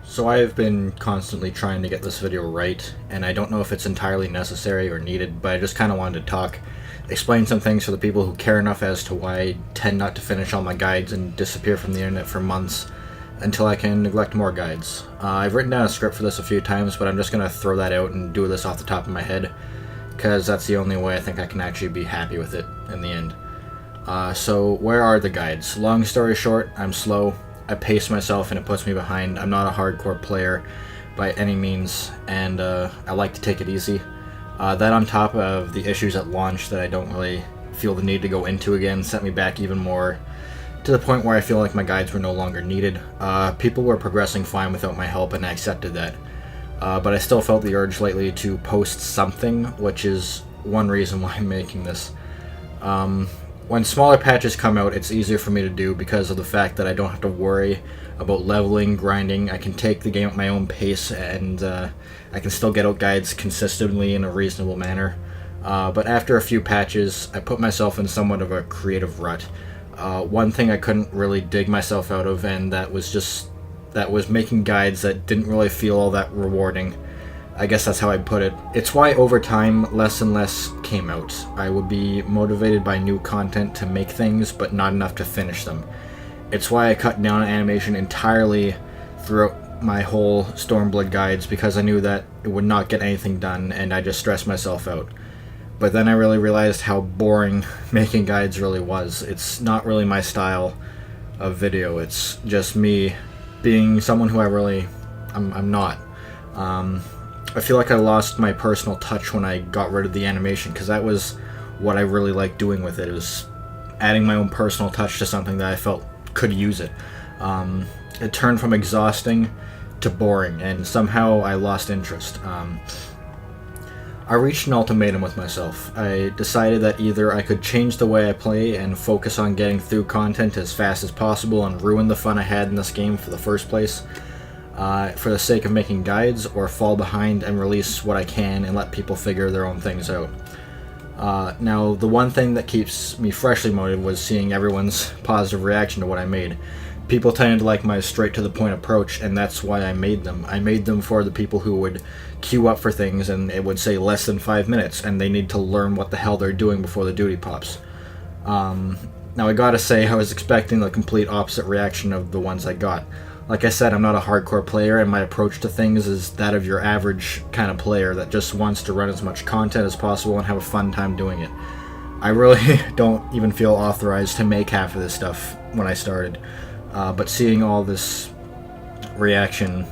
So I have been constantly trying to get this video right, and I don't know if it's entirely necessary or needed, but I just kind of wanted to talk, explain some things for the people who care enough as to why I tend not to finish all my guides and disappear from the internet for months until I can neglect more guides. I've written down a script for this a few times, but I'm just going to throw that out and do this off the top of my head, because that's the only way I think I can actually be happy with it in the end. So where are the guides? Long story short, I'm slow. I pace myself and it puts me behind. I'm not a hardcore player by any means, and I like to take it easy. That on top of the issues at launch that I don't really feel the need to go into again sent me back even more to the point where I feel like my guides were no longer needed. People were progressing fine without my help, and I accepted that. But I still felt the urge lately to post something, which is one reason why I'm making this. When smaller patches come out, it's easier for me to do because of the fact that I don't have to worry about leveling, grinding. I can take the game at my own pace, and I can still get out guides consistently in a reasonable manner. But after a few patches, I put myself in somewhat of a creative rut. One thing I couldn't really dig myself out of, and that was making guides that didn't really feel all that rewarding. I guess that's how I'd put it. It's why over time, less and less came out. I would be motivated by new content to make things, but not enough to finish them. It's why I cut down on animation entirely throughout my whole Stormblood guides, because I knew that it would not get anything done, and I just stressed myself out. But then I really realized how boring making guides really was. It's not really my style of video. It's just me being someone who I'm not. I feel like I lost my personal touch when I got rid of the animation, because that was what I really liked doing with it. It was adding my own personal touch to something that I felt could use it. It turned from exhausting to boring, and somehow I lost interest. I reached an ultimatum with myself. I decided that either I could change the way I play and focus on getting through content as fast as possible and ruin the fun I had in this game for the first place, for the sake of making guides, or fall behind and release what I can and let people figure their own things out. Now, the one thing that keeps me freshly motivated was seeing everyone's positive reaction to what I made. People tended to like my straight-to-the-point approach, and that's why I made them. I made them for the people who would queue up for things and it would say less than 5 minutes, and they need to learn what the hell they're doing before the duty pops. Now, I gotta say, I was expecting the complete opposite reaction of the ones I got. Like I said, I'm not a hardcore player, and my approach to things is that of your average kind of player that just wants to run as much content as possible and have a fun time doing it. I really don't even feel authorized to make half of this stuff when I started, but seeing all this reaction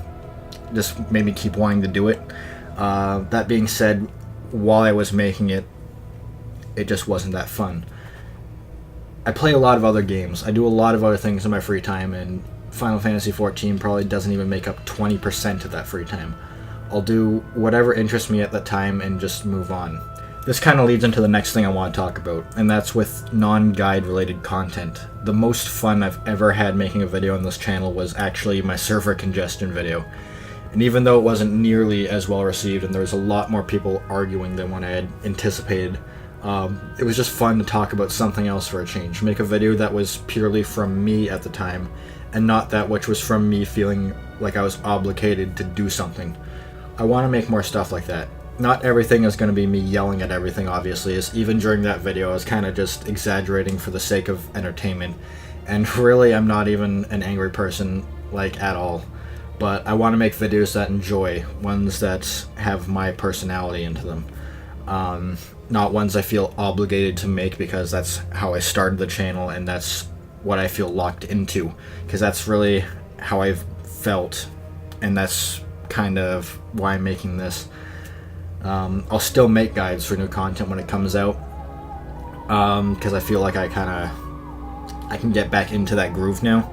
just made me keep wanting to do it. That being said, while I was making it, it just wasn't that fun. I play a lot of other games. I do a lot of other things in my free time, and Final Fantasy XIV probably doesn't even make up 20% of that free time. I'll do whatever interests me at that time and just move on. This kind of leads into the next thing I want to talk about, and that's with non-guide related content. The most fun I've ever had making a video on this channel was actually my server congestion video. And even though it wasn't nearly as well received and there was a lot more people arguing than what I had anticipated, it was just fun to talk about something else for a change. Make a video that was purely from me at the time, and not that which was from me feeling like I was obligated to do something. I want to make more stuff like that. Not everything is going to be me yelling at everything, obviously, as even during that video I was kind of just exaggerating for the sake of entertainment. And really, I'm not even an angry person, like, at all. But I want to make videos that enjoy, ones that have my personality into them. Not ones I feel obligated to make because that's how I started the channel and that's what I feel locked into, because that's really how I've felt, and that's kind of why I'm making this. I'll still make guides for new content when it comes out, because I feel like I can get back into that groove now,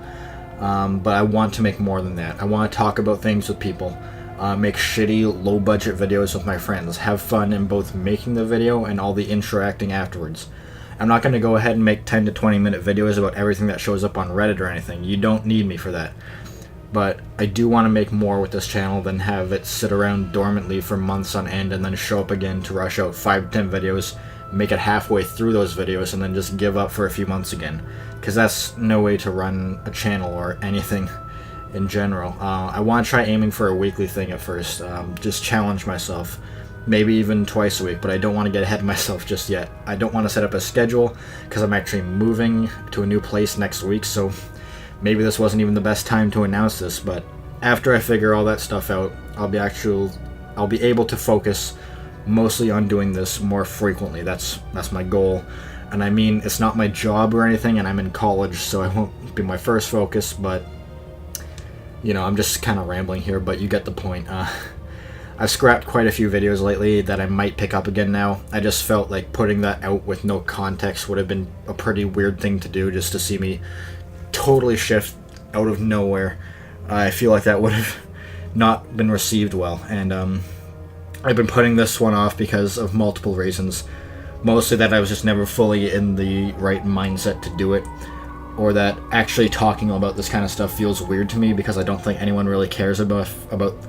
but I want to make more than that. I want to talk about things with people, make shitty, low-budget videos with my friends, have fun in both making the video and all the interacting afterwards. I'm not going to go ahead and make 10 to 20 minute videos about everything that shows up on Reddit or anything. You don't need me for that. But I do want to make more with this channel than have it sit around dormantly for months on end and then show up again to rush out 5 to 10 videos, make it halfway through those videos, and then just give up for a few months again. Because that's no way to run a channel or anything in general. I want to try aiming for a weekly thing at first, just challenge myself, maybe even twice a week, but I don't want to get ahead of myself just yet. I don't want to set up a schedule because I'm actually moving to a new place next week, so maybe this wasn't even the best time to announce this, but after I figure all that stuff out, I'll be able to focus mostly on doing this more frequently. That's my goal. And I mean, it's not my job or anything, and I'm in college, so it won't be my first focus, but you know, I'm just kind of rambling here, but you get the point. I've scrapped quite a few videos lately that I might pick up again now. I just felt like putting that out with no context would have been a pretty weird thing to do, just to see me totally shift out of nowhere. I feel like that would have not been received well, and I've been putting this one off because of multiple reasons. Mostly that I was just never fully in the right mindset to do it, or that actually talking about this kind of stuff feels weird to me because I don't think anyone really cares about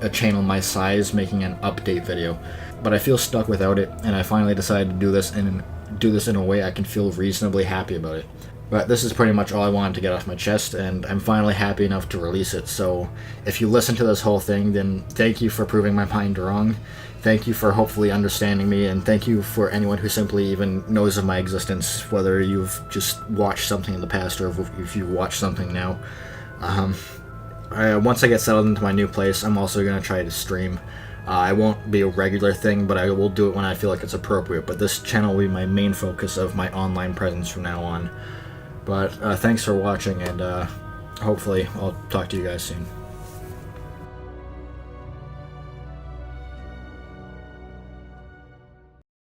a channel my size making an update video. But I feel stuck without it, and I finally decided to do this in a way I can feel reasonably happy about it. But this is pretty much all I wanted to get off my chest, and I'm finally happy enough to release it. So if you listen to this whole thing, then thank you for proving my mind wrong. Thank you for hopefully understanding me, and thank you for anyone who simply even knows of my existence, whether you've just watched something in the past or if you've watched something now. Once I get settled into my new place, I'm also going to try to stream. I won't be a regular thing, but I will do it when I feel like it's appropriate. But this channel will be my main focus of my online presence from now on. But thanks for watching, and hopefully I'll talk to you guys soon.